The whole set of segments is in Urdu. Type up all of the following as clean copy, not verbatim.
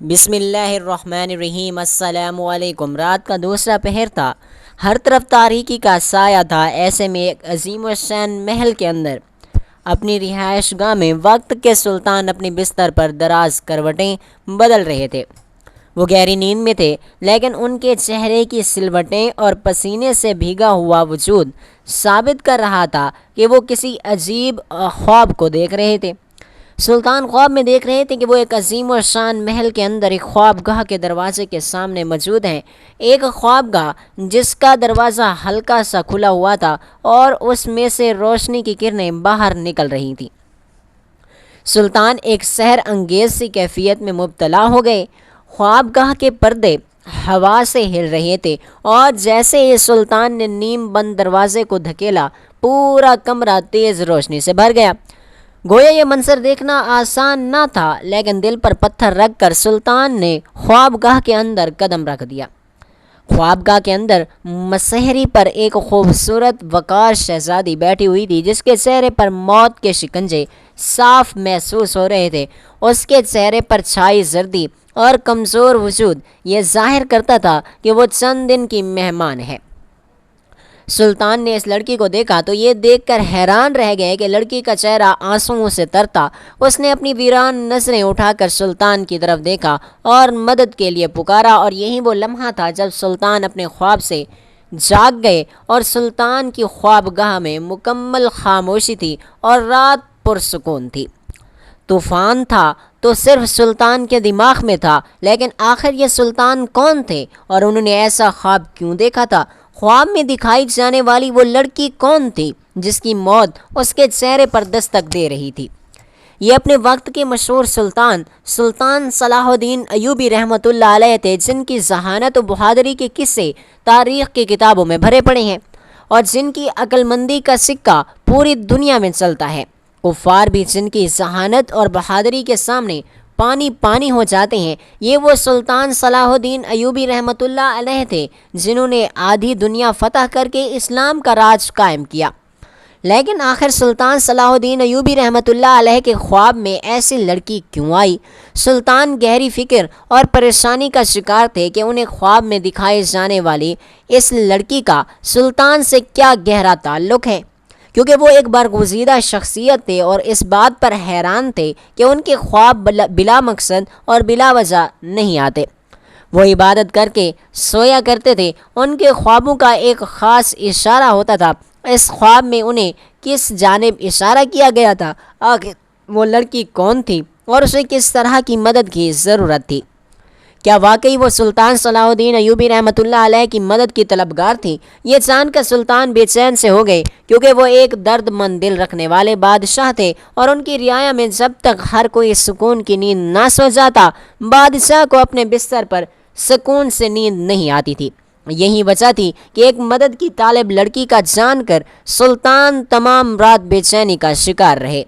بسم اللہ الرحمن الرحیم۔ السلام علیکم۔ رات کا دوسرا پہر تھا، ہر طرف تاریکی کا سایہ تھا۔ ایسے میں ایک عظیم الشان محل کے اندر اپنی رہائش گاہ میں وقت کے سلطان اپنی بستر پر دراز کروٹیں بدل رہے تھے۔ وہ گہری نیند میں تھے، لیکن ان کے چہرے کی سلوٹیں اور پسینے سے بھیگا ہوا وجود ثابت کر رہا تھا کہ وہ کسی عجیب خواب کو دیکھ رہے تھے۔ سلطان خواب میں دیکھ رہے تھے کہ وہ ایک عظیم و شان محل کے اندر ایک خواب گاہ کے دروازے کے سامنے موجود ہیں، ایک خواب گاہ جس کا دروازہ ہلکا سا کھلا ہوا تھا اور اس میں سے روشنی کی کرنیں باہر نکل رہی تھیں۔ سلطان ایک سحر انگیز سی کیفیت میں مبتلا ہو گئے۔ خواب گاہ کے پردے ہوا سے ہل رہے تھے اور جیسے ہی سلطان نے نیم بند دروازے کو دھکیلا، پورا کمرہ تیز روشنی سے بھر گیا۔ گویا یہ منظر دیکھنا آسان نہ تھا، لیکن دل پر پتھر رکھ کر سلطان نے خواب گاہ کے اندر قدم رکھ دیا۔ خواب گاہ کے اندر مسہری پر ایک خوبصورت وقار شہزادی بیٹھی ہوئی تھی، جس کے چہرے پر موت کے شکنجے صاف محسوس ہو رہے تھے۔ اس کے چہرے پر چھائی زردی اور کمزور وجود یہ ظاہر کرتا تھا کہ وہ چند دن کی مہمان ہے۔ سلطان نے اس لڑکی کو دیکھا تو یہ دیکھ کر حیران رہ گئے کہ لڑکی کا چہرہ آنسوؤں سے تر تھا۔ اس نے اپنی ویران نظریں اٹھا کر سلطان کی طرف دیکھا اور مدد کے لیے پکارا، اور یہی وہ لمحہ تھا جب سلطان اپنے خواب سے جاگ گئے اور سلطان کی خواب گاہ میں مکمل خاموشی تھی اور رات پرسکون تھی۔ طوفان تھا تو صرف سلطان کے دماغ میں تھا، لیکن آخر یہ سلطان کون تھے اور انہوں نے ایسا خواب کیوں دیکھا تھا؟ خواب میں دکھائی جانے والی وہ لڑکی کون تھی جس کی موت اس کے چہرے پر دستک دے رہی تھی؟ یہ اپنے وقت کے مشہور سلطان صلاح الدین ایوبی رحمۃ اللہ علیہ تھے، جن کی ذہانت و بہادری کے قصے تاریخ کی کتابوں میں بھرے پڑے ہیں اور جن کی عقل مندی کا سکہ پوری دنیا میں چلتا ہے۔ کفار بھی جن کی ذہانت اور بہادری کے سامنے پانی پانی ہو جاتے ہیں۔ یہ وہ سلطان صلاح الدین ایوبی رحمۃ اللہ علیہ تھے جنہوں نے آدھی دنیا فتح کر کے اسلام کا راج قائم کیا۔ لیکن آخر سلطان صلاح الدین ایوبی رحمۃ اللہ علیہ کے خواب میں ایسی لڑکی کیوں آئی؟ سلطان گہری فکر اور پریشانی کا شکار تھے کہ انہیں خواب میں دکھائی جانے والی اس لڑکی کا سلطان سے کیا گہرا تعلق ہے، کیونکہ وہ ایک برگزیدہ شخصیت تھے اور اس بات پر حیران تھے کہ ان کے خواب بلا مقصد اور بلا وجہ نہیں آتے۔ وہ عبادت کر کے سویا کرتے تھے، ان کے خوابوں کا ایک خاص اشارہ ہوتا تھا۔ اس خواب میں انہیں کس جانب اشارہ کیا گیا تھا؟ آخر وہ لڑکی کون تھی اور اسے کس طرح کی مدد کی ضرورت تھی؟ کیا واقعی وہ سلطان صلاح الدین ایوبی رحمۃ اللہ علیہ کی مدد کی طلبگار تھی؟ یہ جان کر سلطان بے چین سے ہو گئے، کیونکہ وہ ایک درد مند دل رکھنے والے بادشاہ تھے اور ان کی رعایا میں جب تک ہر کوئی سکون کی نیند نہ سو جاتا، بادشاہ کو اپنے بستر پر سکون سے نیند نہیں آتی تھی۔ یہی وجہ تھی کہ ایک مدد کی طالب لڑکی کا جان کر سلطان تمام رات بے چینی کا شکار رہے۔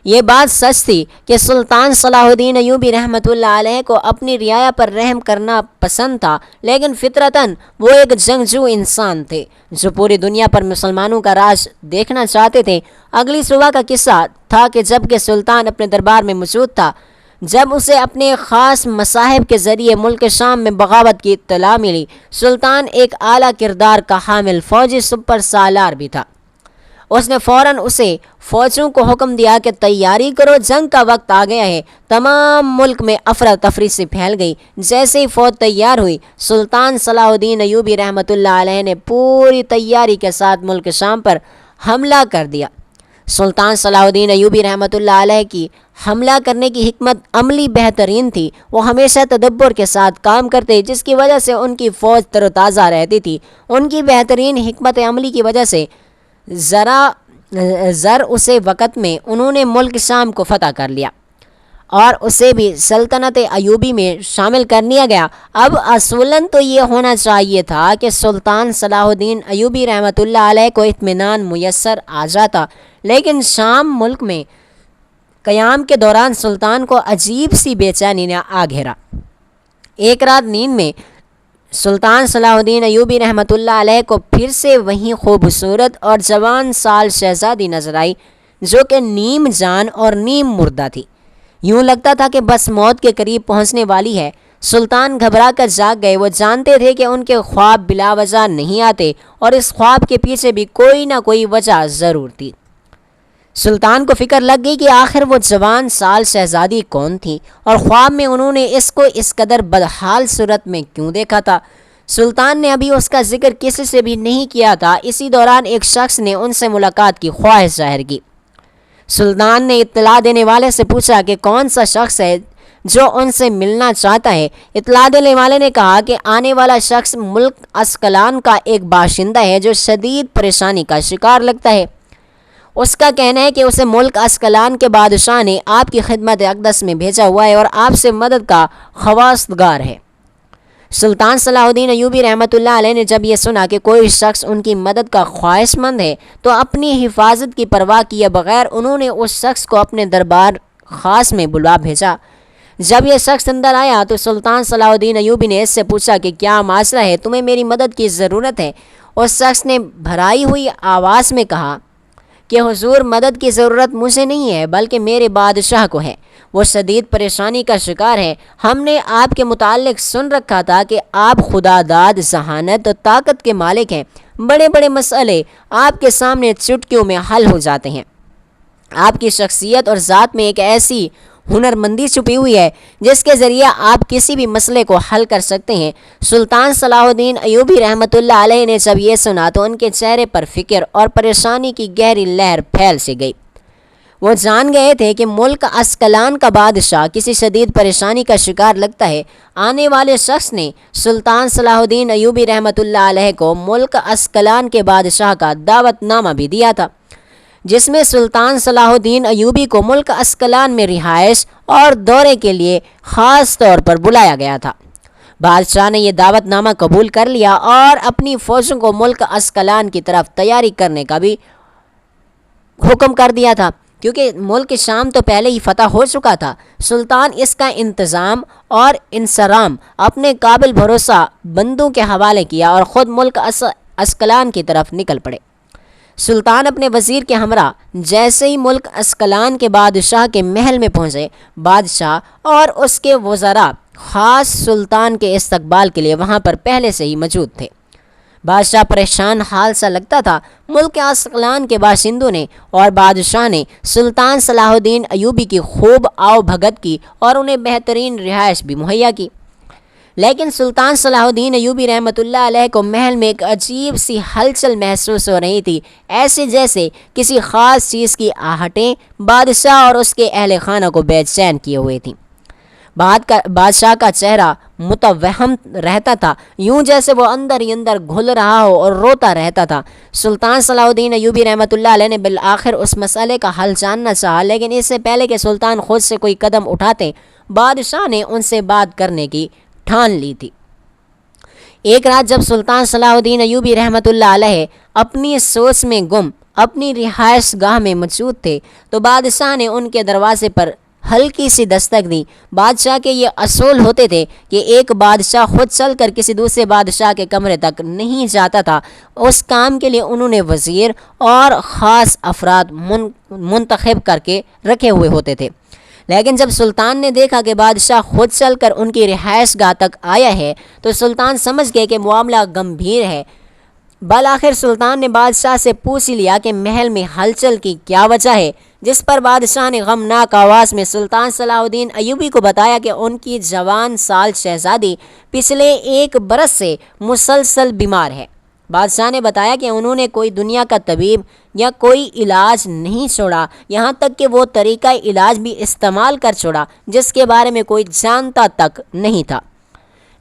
یہ بات سچ تھی کہ سلطان صلاح الدین ایوبی رحمۃ اللہ علیہ کو اپنی رعایا پر رحم کرنا پسند تھا، لیکن فطرتاً وہ ایک جنگجو انسان تھے جو پوری دنیا پر مسلمانوں کا راج دیکھنا چاہتے تھے۔ اگلی صبح کا قصہ تھا کہ جب کہ سلطان اپنے دربار میں موجود تھا، جب اسے اپنے خاص مصاحب کے ذریعے ملک شام میں بغاوت کی اطلاع ملی۔ سلطان ایک اعلیٰ کردار کا حامل فوجی سپر سالار بھی تھا۔ اس نے فوراً اسے فوجوں کو حکم دیا کہ تیاری کرو، جنگ کا وقت آ گیا ہے۔ تمام ملک میں افراتفری سے پھیل گئی۔ جیسے ہی فوج تیار ہوئی، سلطان صلاح الدین ایوبی رحمۃ اللہ علیہ نے پوری تیاری کے ساتھ ملک شام پر حملہ کر دیا۔ سلطان صلاح الدین ایوبی رحمۃ اللہ علیہ کی حملہ کرنے کی حکمت عملی بہترین تھی۔ وہ ہمیشہ تدبر کے ساتھ کام کرتے، جس کی وجہ سے ان کی فوج تر و تازہ رہتی تھی۔ ان کی بہترین حکمت عملی کی وجہ سے اسے وقت میں انہوں نے ملک شام کو فتح کر لیا اور اسے بھی سلطنت ایوبی میں شامل کر لیا گیا۔ اب اصولاً تو یہ ہونا چاہیے تھا کہ سلطان صلاح الدین ایوبی رحمۃ اللہ علیہ کو اطمینان میسر آ جاتا، لیکن شام ملک میں قیام کے دوران سلطان کو عجیب سی بے چینی نے آ گھیرا۔ ایک رات نیند میں سلطان صلاح الدین ایوبی رحمۃ اللہ علیہ کو پھر سے وہی خوبصورت اور جوان سال شہزادی نظر آئی جو کہ نیم جان اور نیم مردہ تھی۔ یوں لگتا تھا کہ بس موت کے قریب پہنچنے والی ہے۔ سلطان گھبرا کر جاگ گئے۔ وہ جانتے تھے کہ ان کے خواب بلا وجہ نہیں آتے اور اس خواب کے پیچھے بھی کوئی نہ کوئی وجہ ضرور تھی۔ سلطان کو فکر لگ گئی کہ آخر وہ جوان سال شہزادی کون تھی اور خواب میں انہوں نے اس کو اس قدر بدحال صورت میں کیوں دیکھا تھا۔ سلطان نے ابھی اس کا ذکر کسی سے بھی نہیں کیا تھا، اسی دوران ایک شخص نے ان سے ملاقات کی خواہش ظاہر کی۔ سلطان نے اطلاع دینے والے سے پوچھا کہ کون سا شخص ہے جو ان سے ملنا چاہتا ہے۔ اطلاع دینے والے نے کہا کہ آنے والا شخص ملک اسکلان کا ایک باشندہ ہے جو شدید پریشانی کا شکار لگتا ہے۔ اس کا کہنا ہے کہ اسے ملک اسکلان کے بادشاہ نے آپ کی خدمت اقدس میں بھیجا ہوا ہے اور آپ سے مدد کا خواستگار ہے۔ سلطان صلاح الدین ایوبی رحمۃ اللہ علیہ نے جب یہ سنا کہ کوئی شخص ان کی مدد کا خواہش مند ہے تو اپنی حفاظت کی پرواہ کیے بغیر انہوں نے اس شخص کو اپنے دربار خاص میں بلا بھیجا۔ جب یہ شخص اندر آیا تو سلطان صلاح الدین ایوبی نے اس سے پوچھا کہ کیا معاملہ ہے، تمہیں میری مدد کی ضرورت ہے؟ اس شخص نے بھرائی ہوئی آواز میں کہا کہ حضور، مدد کی ضرورت مجھے نہیں ہے بلکہ میرے بادشاہ کو ہے، وہ شدید پریشانی کا شکار ہے۔ ہم نے آپ کے متعلق سن رکھا تھا کہ آپ خدا داد، ذہانت اور طاقت کے مالک ہیں، بڑے بڑے مسئلے آپ کے سامنے چٹکیوں میں حل ہو جاتے ہیں۔ آپ کی شخصیت اور ذات میں ایک ایسی ہنرمندی چھپی ہوئی ہے جس کے ذریعے آپ کسی بھی مسئلے کو حل کر سکتے ہیں۔ سلطان صلاح الدین ایوبی رحمۃ اللہ علیہ نے جب یہ سنا تو ان کے چہرے پر فکر اور پریشانی کی گہری لہر پھیل سی گئی۔ وہ جان گئے تھے کہ ملک اسکلان کا بادشاہ کسی شدید پریشانی کا شکار لگتا ہے۔ آنے والے شخص نے سلطان صلاح الدین ایوبی رحمۃ اللہ علیہ کو ملک اسکلان کے بادشاہ کا دعوت نامہ بھی دیا تھا، جس میں سلطان صلاح الدین ایوبی کو ملک اسکلان میں رہائش اور دورے کے لیے خاص طور پر بلایا گیا تھا۔ بادشاہ نے یہ دعوت نامہ قبول کر لیا اور اپنی فوجوں کو ملک اسکلان کی طرف تیاری کرنے کا بھی حکم کر دیا تھا، کیونکہ ملک شام تو پہلے ہی فتح ہو چکا تھا۔ سلطان اس کا انتظام اور انصرام اپنے قابل بھروسہ بندوں کے حوالے کیا اور خود ملک اسکلان کی طرف نکل پڑے۔ سلطان اپنے وزیر کے ہمراہ جیسے ہی ملک اسکلان کے بادشاہ کے محل میں پہنچے، بادشاہ اور اس کے وزراء خاص سلطان کے استقبال کے لیے وہاں پر پہلے سے ہی موجود تھے۔ بادشاہ پریشان حال سا لگتا تھا۔ ملک اسکلان کے باشندوں نے اور بادشاہ نے سلطان صلاح الدین ایوبی کی خوب آؤ بھگت کی اور انہیں بہترین رہائش بھی مہیا کی، لیکن سلطان صلاح الدین ایوبی رحمۃ اللہ علیہ کو محل میں ایک عجیب سی ہلچل محسوس ہو رہی تھی، ایسے جیسے کسی خاص چیز کی آہٹیں بادشاہ اور اس کے اہل خانہ کو بے چین کیے ہوئے تھیں۔ بادشاہ کا چہرہ متوہم رہتا تھا، یوں جیسے وہ اندر ہی اندر گھل رہا ہو اور روتا رہتا تھا۔ سلطان صلاح الدین ایوبی رحمۃ اللہ علیہ نے بالآخر اس مسئلے کا حل جاننا چاہا، لیکن اس سے پہلے کہ سلطان خود سے کوئی قدم اٹھاتے، بادشاہ نے ان سے بات کرنے کی ٹھان لی تھی۔ ایک رات جب سلطان صلاح الدین ایوبی رحمۃ اللہ علیہ اپنی سوچ میں گم اپنی رہائش گاہ میں موجود تھے تو بادشاہ نے ان کے دروازے پر ہلکی سی دستک دی۔ بادشاہ کے یہ اصول ہوتے تھے کہ ایک بادشاہ خود چل کر کسی دوسرے بادشاہ کے کمرے تک نہیں جاتا تھا، اس کام کے لیے انہوں نے وزیر اور خاص افراد منتخب کر کے رکھے ہوئے ہوتے تھے۔ لیکن جب سلطان نے دیکھا کہ بادشاہ خود چل کر ان کی رہائش گاہ تک آیا ہے تو سلطان سمجھ گئے کہ معاملہ گمبھیر ہے۔ بالآخر سلطان نے بادشاہ سے پوچھ لیا کہ محل میں ہلچل کی کیا وجہ ہے، جس پر بادشاہ نے غمناک آواز میں سلطان صلاح الدین ایوبی کو بتایا کہ ان کی جوان سال شہزادی پچھلے 1 برس سے مسلسل بیمار ہے۔ بادشاہ نے بتایا کہ انہوں نے کوئی دنیا کا طبیب یا کوئی علاج نہیں چھوڑا، یہاں تک کہ وہ طریقہ علاج بھی استعمال کر چھوڑا جس کے بارے میں کوئی جانتا تک نہیں تھا،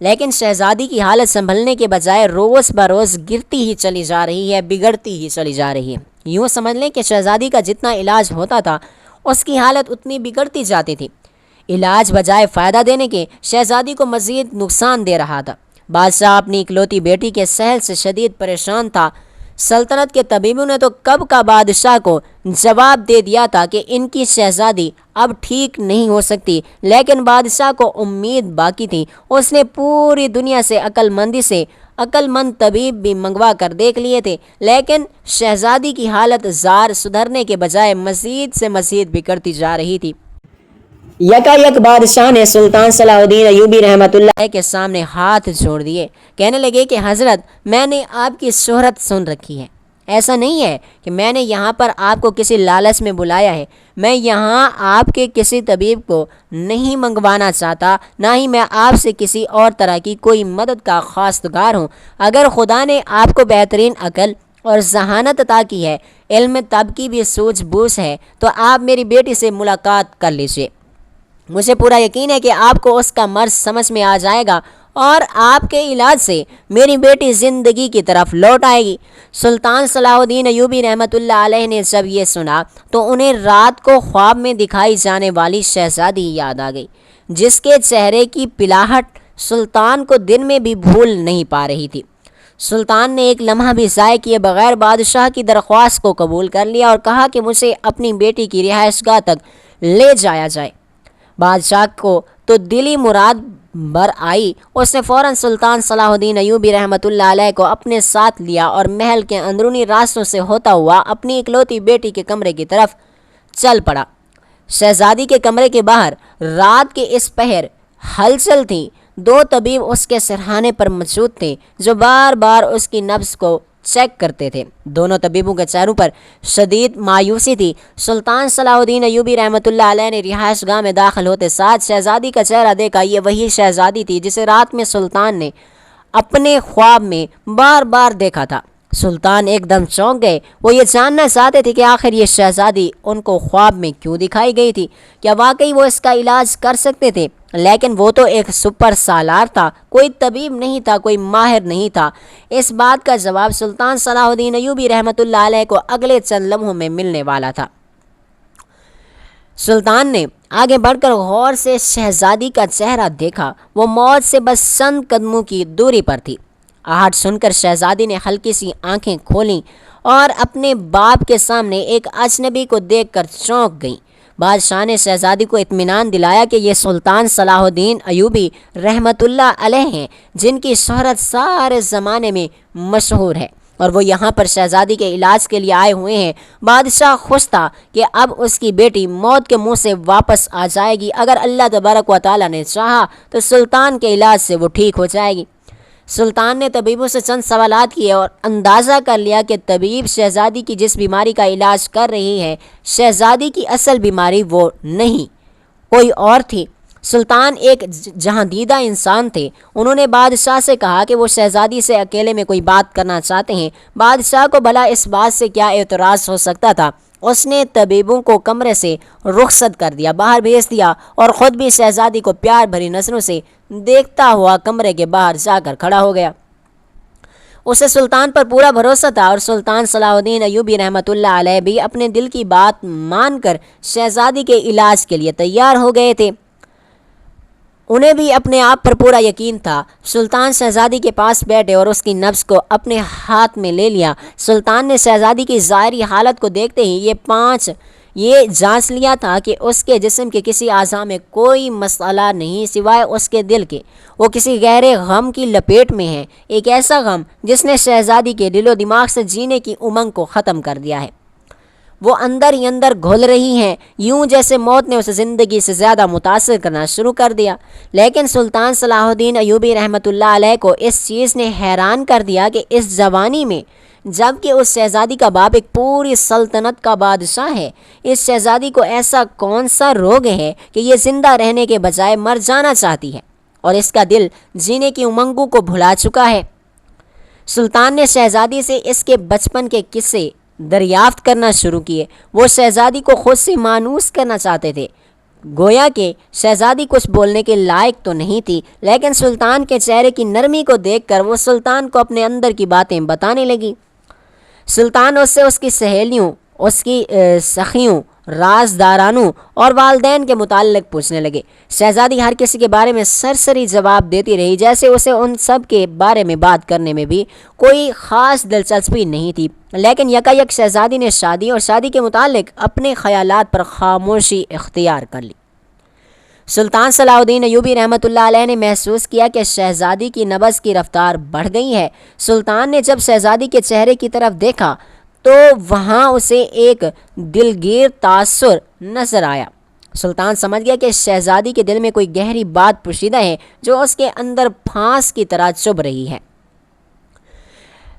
لیکن شہزادی کی حالت سنبھلنے کے بجائے روز بروز گرتی ہی چلی جا رہی ہے، بگڑتی ہی چلی جا رہی ہے۔ یوں سمجھ لیں کہ شہزادی کا جتنا علاج ہوتا تھا اس کی حالت اتنی بگڑتی جاتی تھی۔ علاج بجائے فائدہ دینے کے شہزادی کو مزید نقصان دے رہا تھا۔ بادشاہ اپنی اکلوتی بیٹی کے سحل سے شدید پریشان تھا۔ سلطنت کے طبیبوں نے تو کب کا بادشاہ کو جواب دے دیا تھا کہ ان کی شہزادی اب ٹھیک نہیں ہو سکتی، لیکن بادشاہ کو امید باقی تھی۔ اس نے پوری دنیا سے عقل مند طبیب بھی منگوا کر دیکھ لیے تھے، لیکن شہزادی کی حالت زار سدھرنے کے بجائے مزید سے مزید بگڑتی جا رہی تھی۔ یکا یک بادشاہ نے سلطان صلاح الدین ایوبی رحمۃ اللہ کے سامنے ہاتھ جوڑ دیے، کہنے لگے کہ حضرت، میں نے آپ کی شہرت سن رکھی ہے، ایسا نہیں ہے کہ میں نے یہاں پر آپ کو کسی لالچ میں بلایا ہے، میں یہاں آپ کے کسی طبیب کو نہیں منگوانا چاہتا، نہ ہی میں آپ سے کسی اور طرح کی کوئی مدد کا خواستگار ہوں۔ اگر خدا نے آپ کو بہترین عقل اور ذہانت عطا کی ہے، علم طب کی بھی سوجھ بوجھ ہے، تو آپ میری بیٹی سے ملاقات کر لیجیے، مجھے پورا یقین ہے کہ آپ کو اس کا مرض سمجھ میں آ جائے گا اور آپ کے علاج سے میری بیٹی زندگی کی طرف لوٹ آئے گی۔ سلطان صلاح الدین ایوبی رحمۃ اللہ علیہ نے جب یہ سنا تو انہیں رات کو خواب میں دکھائی جانے والی شہزادی یاد آ گئی، جس کے چہرے کی پلاہٹ سلطان کو دن میں بھی بھول نہیں پا رہی تھی۔ سلطان نے ایک لمحہ بھی ضائع کیے بغیر بادشاہ کی درخواست کو قبول کر لیا اور کہا کہ مجھے اپنی بیٹی کی رہائش گاہ تک لے جایا جائے۔ بادشاہ کو تو دلی مراد بر آئی، اس نے فوراً سلطان صلاح الدین ایوبی رحمۃ اللہ علیہ کو اپنے ساتھ لیا اور محل کے اندرونی راستوں سے ہوتا ہوا اپنی اکلوتی بیٹی کے کمرے کی طرف چل پڑا۔ شہزادی کے کمرے کے باہر رات کے اس پہر ہلچل تھی۔ دو طبیب اس کے سرہانے پر موجود تھے جو بار بار اس کی نبض کو چیک کرتے تھے۔ دونوں طبیبوں کے چہروں پر شدید مایوسی تھی۔ سلطان صلاح الدین ایوبی رحمۃ اللہ علیہ نے رہائش گاہ میں داخل ہوتے ساتھ شہزادی کا چہرہ دیکھا۔ یہ وہی شہزادی تھی جسے رات میں سلطان نے اپنے خواب میں بار بار دیکھا تھا۔ سلطان ایک دم چونک گئے۔ وہ یہ جاننا چاہتے تھے کہ آخر یہ شہزادی ان کو خواب میں کیوں دکھائی گئی تھی، کیا واقعی وہ اس کا علاج کر سکتے تھے؟ لیکن وہ تو ایک سپر سالار تھا، کوئی طبیب نہیں تھا، کوئی ماہر نہیں تھا۔ اس بات کا جواب سلطان صلاح الدین ایوبی رحمۃ اللہ علیہ کو اگلے چند لمحوں میں ملنے والا تھا۔ سلطان نے آگے بڑھ کر غور سے شہزادی کا چہرہ دیکھا۔ وہ موت سے بس چند قدموں کی دوری پر تھی۔ آہٹ سن کر شہزادی نے ہلکی سی آنکھیں کھولیں اور اپنے باپ کے سامنے ایک اجنبی کو دیکھ کر چونک گئیں۔ بادشاہ نے شہزادی کو اطمینان دلایا کہ یہ سلطان صلاح الدین ایوبی رحمۃ اللہ علیہ ہیں، جن کی شہرت سارے زمانے میں مشہور ہے اور وہ یہاں پر شہزادی کے علاج کے لیے آئے ہوئے ہیں۔ بادشاہ خوش تھا کہ اب اس کی بیٹی موت کے منہ سے واپس آ جائے گی۔ اگر اللہ تبارک و تعالیٰ نے چاہا تو سلطان کے علاج سے وہ ٹھیک ہو جائے گی۔ سلطان نے طبیبوں سے چند سوالات کیے اور اندازہ کر لیا کہ طبیب شہزادی کی جس بیماری کا علاج کر رہی ہے، شہزادی کی اصل بیماری وہ نہیں، کوئی اور تھی۔ سلطان ایک جہاں دیدہ انسان تھے۔ انہوں نے بادشاہ سے کہا کہ وہ شہزادی سے اکیلے میں کوئی بات کرنا چاہتے ہیں۔ بادشاہ کو بھلا اس بات سے کیا اعتراض ہو سکتا تھا۔ اس نے طبیبوں کو کمرے سے رخصت کر دیا، باہر بھیج دیا اور خود بھی شہزادی کو پیار بھری نظروں سے دیکھتا ہوا کمرے کے باہر جا کر کھڑا ہو گیا۔ اسے سلطان پر پورا بھروسہ تھا اور سلطان صلاح الدین ایوبی رحمۃ اللہ علیہ بھی اپنے دل کی بات مان کر شہزادی کے علاج کے لیے تیار ہو گئے تھے۔ انہیں بھی اپنے آپ پر پورا یقین تھا۔ سلطان شہزادی کے پاس بیٹھے اور اس کی نبض کو اپنے ہاتھ میں لے لیا۔ سلطان نے شہزادی کی ظاہری حالت کو دیکھتے ہی یہ جانچ لیا تھا کہ اس کے جسم کے کسی اعضاء میں کوئی مسئلہ نہیں سوائے اس کے دل کے۔ وہ کسی گہرے غم کی لپیٹ میں ہے، ایک ایسا غم جس نے شہزادی کے دل و دماغ سے جینے کی امنگ کو ختم کر دیا ہے۔ وہ اندر ہی اندر گھل رہی ہیں، یوں جیسے موت نے اسے زندگی سے زیادہ متاثر کرنا شروع کر دیا۔ لیکن سلطان صلاح الدین ایوبی رحمۃ اللہ علیہ کو اس چیز نے حیران کر دیا کہ اس جوانی میں، جب کہ اس شہزادی کا باپ ایک پوری سلطنت کا بادشاہ ہے، اس شہزادی کو ایسا کون سا روگ ہے کہ یہ زندہ رہنے کے بجائے مر جانا چاہتی ہے اور اس کا دل جینے کی امنگوں کو بھلا چکا ہے۔ سلطان نے شہزادی سے اس کے بچپن کے قصے دریافت کرنا شروع کیے۔ وہ شہزادی کو خود سے مانوس کرنا چاہتے تھے، گویا کہ شہزادی کچھ بولنے کے لائق تو نہیں تھی، لیکن سلطان کے چہرے کی نرمی کو دیکھ کر وہ سلطان کو اپنے اندر کی باتیں بتانے لگی۔ سلطان اس سے اس کی سہیلیوں، اس کی سخیوں، رازدارانوں اور والدین کے متعلق پوچھنے لگے۔ شہزادی ہر کسی کے بارے میں سرسری جواب دیتی رہی، جیسے اسے ان سب کے بارے میں بات کرنے میں بھی کوئی خاص دلچسپی نہیں تھی۔ لیکن یکایک شہزادی نے شادی اور شادی کے متعلق اپنے خیالات پر خاموشی اختیار کر لی۔ سلطان صلاح الدین ایوبی رحمۃ اللہ علیہ نے محسوس کیا کہ شہزادی کی نبض کی رفتار بڑھ گئی ہے۔ سلطان نے جب شہزادی کے چہرے کی طرف دیکھا تو وہاں اسے ایک دلگیر تاثر نظر آیا۔ سلطان سمجھ گیا کہ شہزادی کے دل میں کوئی گہری بات پوشیدہ ہے جو اس کے اندر پھانس کی طرح چبھ رہی ہے۔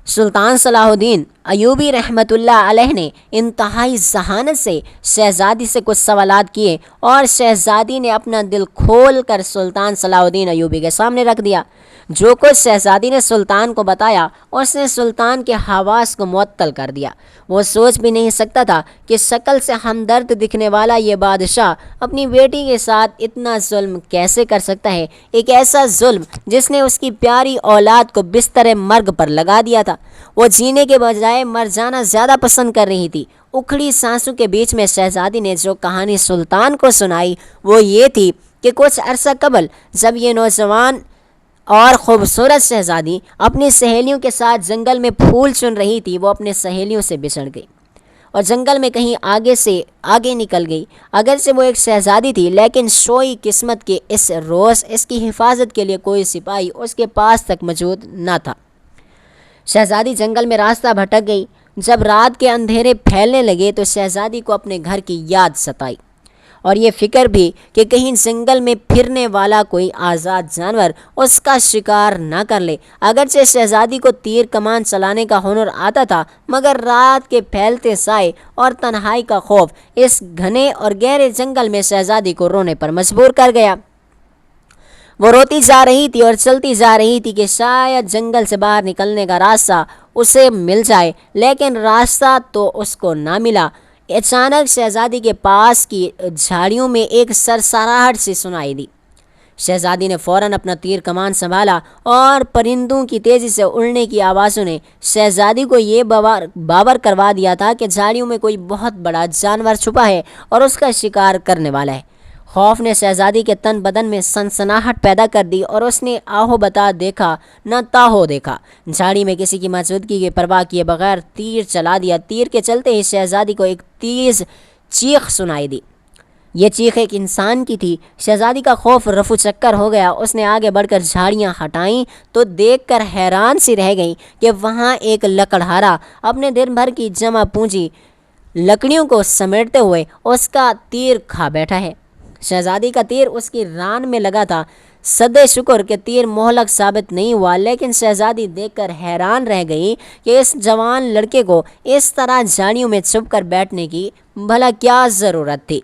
سلطان صلاح الدین ایوبی رحمۃ اللہ علیہ نے انتہائی ذہانت سے شہزادی سے کچھ سوالات کیے اور شہزادی نے اپنا دل کھول کر سلطان صلاح الدین ایوبی کے سامنے رکھ دیا۔ جو کچھ شہزادی نے سلطان کو بتایا اس نے سلطان کے حواس کو معطل کر دیا۔ وہ سوچ بھی نہیں سکتا تھا کہ شکل سے ہمدرد دکھنے والا یہ بادشاہ اپنی بیٹی کے ساتھ اتنا ظلم کیسے کر سکتا ہے، ایک ایسا ظلم جس نے اس کی پیاری اولاد کو بستر مرگ پر لگا دیا تھا۔ وہ جینے کے بجائے مر جانا زیادہ پسند کر رہی تھی۔ اکھڑی سانسوں کے بیچ میں شہزادی نے جو کہانی سلطان کو سنائی وہ یہ تھی کہ کچھ عرصہ قبل جب یہ نوجوان اور خوبصورت شہزادی اپنی سہیلیوں کے ساتھ جنگل میں پھول چن رہی تھی، وہ اپنے سہیلیوں سے بچھڑ گئی اور جنگل میں کہیں آگے سے آگے نکل گئی۔ اگرچہ وہ ایک شہزادی تھی لیکن شوئی قسمت کے اس روز اس کی حفاظت کے لیے کوئی سپاہی اس کے پاس تک موجود نہ تھا۔ شہزادی جنگل میں راستہ بھٹک گئی۔ جب رات کے اندھیرے پھیلنے لگے تو شہزادی کو اپنے گھر کی یاد ستائی اور یہ فکر بھی کہ کہیں جنگل میں پھرنے والا کوئی آزاد جانور اس کا شکار نہ کر لے۔ اگرچہ شہزادی کو تیر کمان چلانے کا ہنر آتا تھا مگر رات کے پھیلتے سائے اور تنہائی کا خوف اس گھنے اور گہرے جنگل میں شہزادی کو رونے پر مجبور کر گیا۔ وہ روتی جا رہی تھی اور چلتی جا رہی تھی کہ شاید جنگل سے باہر نکلنے کا راستہ اسے مل جائے، لیکن راستہ تو اس کو نہ ملا۔ اچانک شہزادی کے پاس کی جھاڑیوں میں ایک سرسراہٹ سی سنائی دی۔ شہزادی نے فوراً اپنا تیر کمان سنبھالا اور پرندوں کی تیزی سے اڑنے کی آوازوں نے شہزادی کو یہ باور کروا دیا تھا کہ جھاڑیوں میں کوئی بہت بڑا جانور چھپا ہے اور اس کا شکار کرنے والا ہے۔ خوف نے شہزادی کے تن بدن میں سنسناہٹ پیدا کر دی اور اس نے آہو بتا دیکھا نہ تاہو دیکھا۔ جھاڑی میں کسی کی موجودگی کی پرواہ کیے بغیر تیر چلا دیا۔ تیر کے چلتے ہی شہزادی کو ایک تیز چیخ سنائی دی۔ یہ چیخ ایک انسان کی تھی۔ شہزادی کا خوف رفو چکر ہو گیا۔ اس نے آگے بڑھ کر جھاڑیاں ہٹائیں تو دیکھ کر حیران سی رہ گئی کہ وہاں ایک لکڑہارا اپنے دن بھر کی جمع پونجی لکڑیوں کو سمیٹتے ہوئے اس کا تیر کھا بیٹھا ہے۔ شہزادی کا تیر اس کی ران میں لگا تھا۔ صدے شکر کہ تیر مہلک ثابت نہیں ہوا، لیکن شہزادی دیکھ کر حیران رہ گئی کہ اس جوان لڑکے کو اس طرح جھاڑیوں میں چھپ کر بیٹھنے کی بھلا کیا ضرورت تھی۔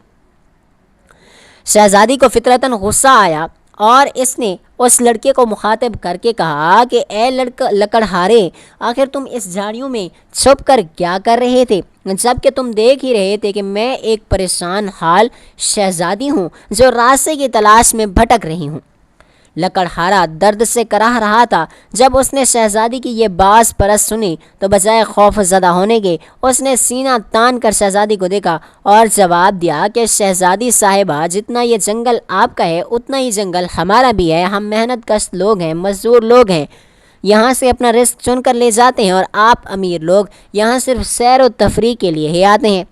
شہزادی کو فطرتاً غصہ آیا اور اس نے اس لڑکے کو مخاطب کر کے کہا کہ اے لکڑہارے، آخر تم اس جھاڑیوں میں چھپ کر کیا کر رہے تھے، جب کہ تم دیکھ ہی رہے تھے کہ میں ایک پریشان حال شہزادی ہوں جو راستے کی تلاش میں بھٹک رہی ہوں۔ لکڑہارا درد سے کراہ رہا تھا۔ جب اس نے شہزادی کی یہ باز پرست سنی تو بجائے خوف زدہ ہونے کے اس نے سینہ تان کر شہزادی کو دیکھا اور جواب دیا کہ شہزادی صاحبہ، جتنا یہ جنگل آپ کا ہے اتنا ہی جنگل ہمارا بھی ہے۔ ہم محنت کش لوگ ہیں، مزدور لوگ ہیں، یہاں سے اپنا رزق چن کر لے جاتے ہیں، اور آپ امیر لوگ یہاں صرف سیر و تفریح کے لیے ہی آتے ہیں۔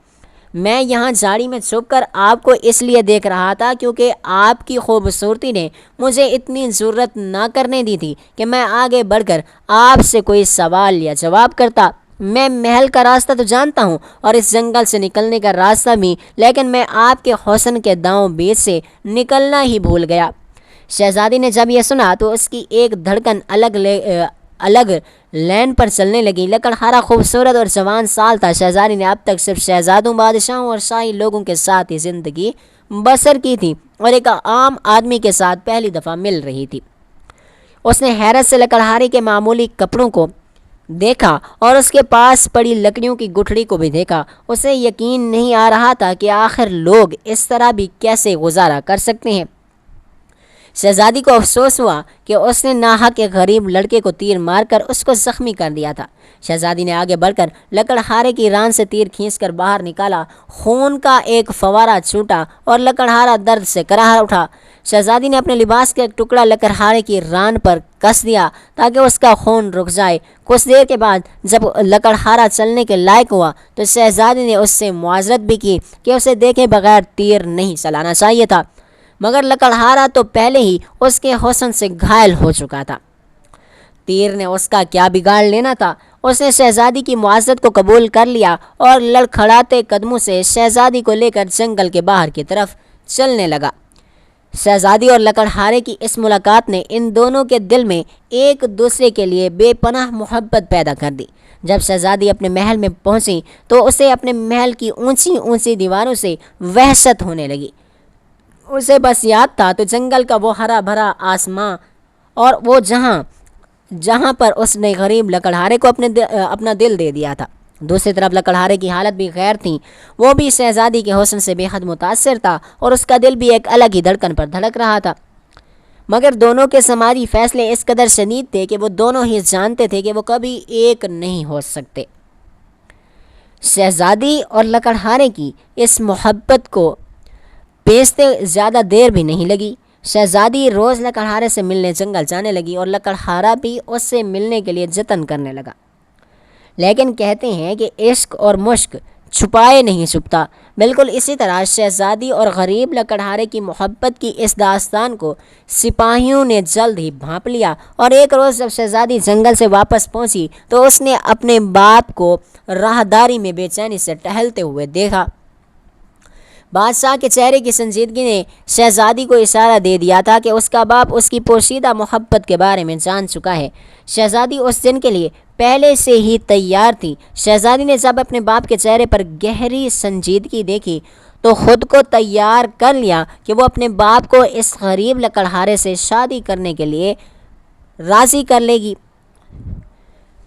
میں یہاں جھاڑی میں چھپ کر آپ کو اس لیے دیکھ رہا تھا کیونکہ آپ کی خوبصورتی نے مجھے اتنی جرأت نہ کرنے دی تھی کہ میں آگے بڑھ کر آپ سے کوئی سوال یا جواب کرتا۔ میں محل کا راستہ تو جانتا ہوں اور اس جنگل سے نکلنے کا راستہ بھی، لیکن میں آپ کے حسن کے داؤں بیچ سے نکلنا ہی بھول گیا۔ شہزادی نے جب یہ سنا تو اس کی ایک دھڑکن الگ لین پر چلنے لگی۔ لکڑہارا خوبصورت اور جوان سال تھا۔ شہزادی نے اب تک صرف شہزادوں، بادشاہوں اور شاہی لوگوں کے ساتھ ہی زندگی بسر کی تھی اور ایک عام آدمی کے ساتھ پہلی دفعہ مل رہی تھی۔ اس نے حیرت سے لکڑہارے کے معمولی کپڑوں کو دیکھا اور اس کے پاس پڑی لکڑیوں کی گٹھڑی کو بھی دیکھا۔ اسے یقین نہیں آ رہا تھا کہ آخر لوگ اس طرح بھی کیسے گزارا کر سکتے ہیں۔ شہزادی کو افسوس ہوا کہ اس نے ناحق ایک غریب لڑکے کو تیر مار کر اس کو زخمی کر دیا تھا۔ شہزادی نے آگے بڑھ کر لکڑہارے کی ران سے تیر کھینچ کر باہر نکالا۔ خون کا ایک فوارہ چھوٹا اور لکڑہارا درد سے کراہ اٹھا۔ شہزادی نے اپنے لباس کا ایک ٹکڑا لکڑہارے کی ران پر کس دیا تاکہ اس کا خون رک جائے۔ کچھ دیر کے بعد جب لکڑہارا چلنے کے لائق ہوا تو شہزادی نے اس سے معذرت بھی کی کہ اسے دیکھے بغیر تیر نہیں چلانا چاہیے تھا، مگر لکڑہارا تو پہلے ہی اس کے حسن سے گھائل ہو چکا تھا۔ تیر نے اس کا کیا بگاڑ لینا تھا۔ اس نے شہزادی کی معذرت کو قبول کر لیا اور لڑکھڑاتے قدموں سے شہزادی کو لے کر جنگل کے باہر کی طرف چلنے لگا۔ شہزادی اور لکڑہارے کی اس ملاقات نے ان دونوں کے دل میں ایک دوسرے کے لیے بے پناہ محبت پیدا کر دی۔ جب شہزادی اپنے محل میں پہنچی تو اسے اپنے محل کی اونچی اونچی دیواروں سے وحشت ہونے لگی۔ اسے بس یاد تھا تو جنگل کا وہ ہرا بھرا آسماں اور وہ جہاں پر اس نے غریب لکڑہارے کو اپنا دل دے دیا تھا۔ دوسری طرف لکڑہارے کی حالت بھی غیر تھی، وہ بھی شہزادی کے حسن سے بے حد متاثر تھا اور اس کا دل بھی ایک الگ ہی دھڑکن پر دھڑک رہا تھا، مگر دونوں کے سماجی فیصلے اس قدر شدید تھے کہ وہ دونوں ہی جانتے تھے کہ وہ کبھی ایک نہیں ہو سکتے۔ شہزادی اور لکڑہارے کی اس محبت کو پیستے زیادہ دیر بھی نہیں لگی۔ شہزادی روز لکڑہارے سے ملنے جنگل جانے لگی اور لکڑہارا بھی اس سے ملنے کے لیے جتن کرنے لگا، لیکن کہتے ہیں کہ عشق اور مشق چھپائے نہیں چھپتا۔ بالکل اسی طرح شہزادی اور غریب لکڑہارے کی محبت کی اس داستان کو سپاہیوں نے جلد ہی بھانپ لیا، اور ایک روز جب شہزادی جنگل سے واپس پہنچی تو اس نے اپنے باپ کو راہداری میں بے چینی سے ٹہلتے ہوئے دیکھا۔ بادشاہ کے چہرے کی سنجیدگی نے شہزادی کو اشارہ دے دیا تھا کہ اس کا باپ اس کی پوشیدہ محبت کے بارے میں جان چکا ہے۔ شہزادی اس دن کے لیے پہلے سے ہی تیار تھی۔ شہزادی نے جب اپنے باپ کے چہرے پر گہری سنجیدگی دیکھی تو خود کو تیار کر لیا کہ وہ اپنے باپ کو اس غریب لکڑہارے سے شادی کرنے کے لیے راضی کر لے گی۔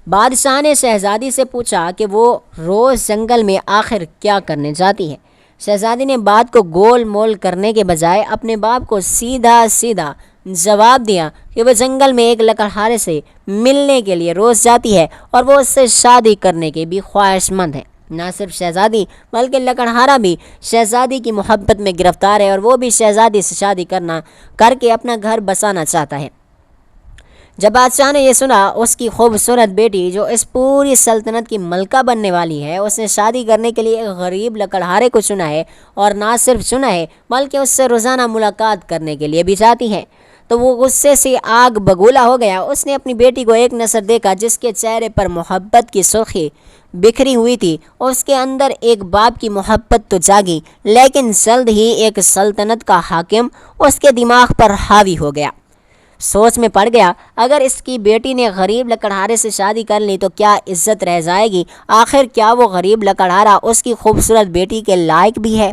بادشاہ نے شہزادی سے پوچھا کہ وہ روز جنگل میں آخر کیا کرنے جاتی ہے۔ شہزادی نے بات کو گول مول کرنے کے بجائے اپنے باپ کو سیدھا جواب دیا کہ وہ جنگل میں ایک لکڑہارے سے ملنے کے لیے روز جاتی ہے اور وہ اس سے شادی کرنے کے بھی خواہش مند ہے۔ نہ صرف شہزادی بلکہ لکڑہارا بھی شہزادی کی محبت میں گرفتار ہے اور وہ بھی شہزادی سے شادی کر کے اپنا گھر بسانا چاہتا ہے۔ جب بادشاہ نے یہ سنا، اس کی خوبصورت بیٹی جو اس پوری سلطنت کی ملکہ بننے والی ہے، اس نے شادی کرنے کے لیے ایک غریب لکڑہارے کو چنا ہے، اور نہ صرف چنا ہے بلکہ اس سے روزانہ ملاقات کرنے کے لیے بھی جاتی ہے، تو وہ غصے سے آگ بگولا ہو گیا۔ اس نے اپنی بیٹی کو ایک نظر دیکھا جس کے چہرے پر محبت کی سرخی بکھری ہوئی تھی، اور اس کے اندر ایک باپ کی محبت تو جاگی، لیکن جلد ہی ایک سلطنت کا حاکم اس کے دماغ پر حاوی ہو گیا۔ سوچ میں پڑ گیا، اگر اس کی بیٹی نے غریب لکڑہارے سے شادی کر لی تو کیا عزت رہ جائے گی؟ آخر کیا وہ غریب لکڑہارا اس کی خوبصورت بیٹی کے لائق بھی ہے؟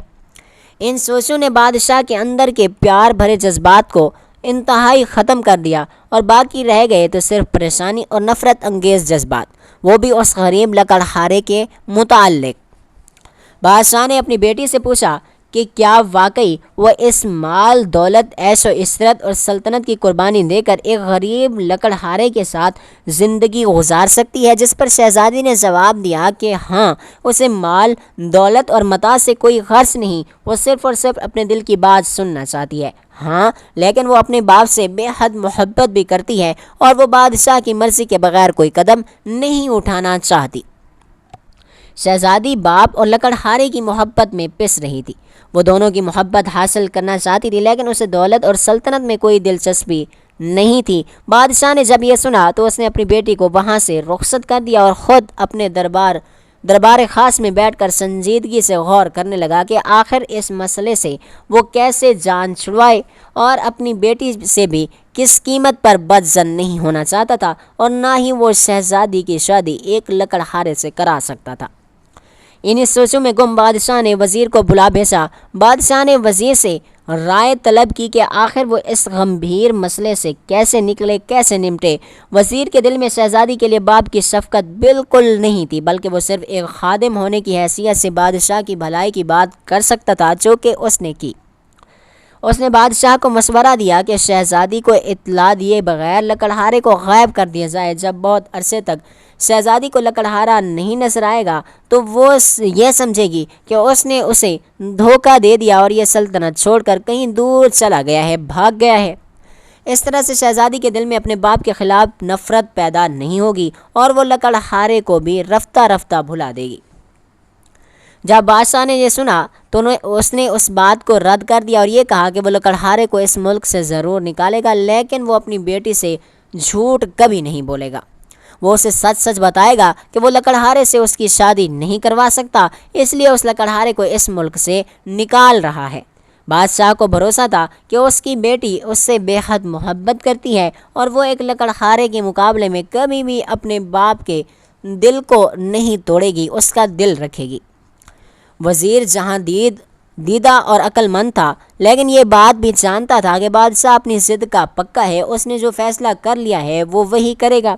ان سوچوں نے بادشاہ کے اندر کے پیار بھرے جذبات کو انتہائی ختم کر دیا، اور باقی رہ گئے تو صرف پریشانی اور نفرت انگیز جذبات، وہ بھی اس غریب لکڑہارے کے متعلق۔ بادشاہ نے اپنی بیٹی سے پوچھا کہ کیا واقعی وہ اس مال دولت عیش و عشرت اور سلطنت کی قربانی دے کر ایک غریب لکڑہارے کے ساتھ زندگی گزار سکتی ہے؟ جس پر شہزادی نے جواب دیا کہ ہاں، اسے مال دولت اور متاع سے کوئی غرض نہیں، وہ صرف اور صرف اپنے دل کی بات سننا چاہتی ہے۔ ہاں، لیکن وہ اپنے باپ سے بے حد محبت بھی کرتی ہے اور وہ بادشاہ کی مرضی کے بغیر کوئی قدم نہیں اٹھانا چاہتی۔ شہزادی باپ اور لکڑہارے کی محبت میں پس رہی تھی۔ وہ دونوں کی محبت حاصل کرنا چاہتی تھی، لیکن اسے دولت اور سلطنت میں کوئی دلچسپی نہیں تھی۔ بادشاہ نے جب یہ سنا تو اس نے اپنی بیٹی کو وہاں سے رخصت کر دیا اور خود اپنے دربار خاص میں بیٹھ کر سنجیدگی سے غور کرنے لگا کہ آخر اس مسئلے سے وہ کیسے جان چھڑوائے، اور اپنی بیٹی سے بھی کس قیمت پر بدظن نہیں ہونا چاہتا تھا، اور نہ ہی وہ شہزادی کی شادی ایک لکڑہارے سے کرا سکتا تھا۔ انہی سوچوں میں گم بادشاہ نے وزیر کو بلا بھیجا۔ بادشاہ نے وزیر سے رائے طلب کی کہ آخر وہ اس گمبھیر مسئلے سے کیسے نمٹے۔ وزیر کے دل میں شہزادی کے لیے باپ کی شفقت بالکل نہیں تھی، بلکہ وہ صرف ایک خادم ہونے کی حیثیت سے بادشاہ کی بھلائی کی بات کر سکتا تھا، جو کہ اس نے کی۔ اس نے بادشاہ کو مشورہ دیا کہ شہزادی کو اطلاع دیے بغیر لکڑہارے کو غائب کر دیا جائے۔ جب بہت عرصے تک شہزادی کو لکڑہارا نہیں نظر آئے گا تو وہ یہ سمجھے گی کہ اس نے اسے دھوکہ دے دیا اور یہ سلطنت چھوڑ کر کہیں دور چلا گیا ہے، بھاگ گیا ہے۔ اس طرح سے شہزادی کے دل میں اپنے باپ کے خلاف نفرت پیدا نہیں ہوگی اور وہ لکڑہارے کو بھی رفتہ رفتہ بھلا دے گی۔ جب بادشاہ نے یہ سنا تو اس نے اس بات کو رد کر دیا اور یہ کہا کہ وہ لکڑہارے کو اس ملک سے ضرور نکالے گا، لیکن وہ اپنی بیٹی سے جھوٹ کبھی نہیں بولے گا۔ وہ اسے سچ بتائے گا کہ وہ لکڑہارے سے اس کی شادی نہیں کروا سکتا، اس لیے اس لکڑہارے کو اس ملک سے نکال رہا ہے۔ بادشاہ کو بھروسہ تھا کہ اس کی بیٹی اس سے بے حد محبت کرتی ہے اور وہ ایک لکڑہارے کے مقابلے میں کبھی بھی اپنے باپ کے دل کو نہیں توڑے گی، اس کا دل رکھے گی۔ وزیر جہاں دیدہ اور عقل مند تھا، لیکن یہ بات بھی جانتا تھا کہ بادشاہ اپنی ضد کا پکا ہے، اس نے جو فیصلہ کر لیا ہے وہ وہی کرے گا۔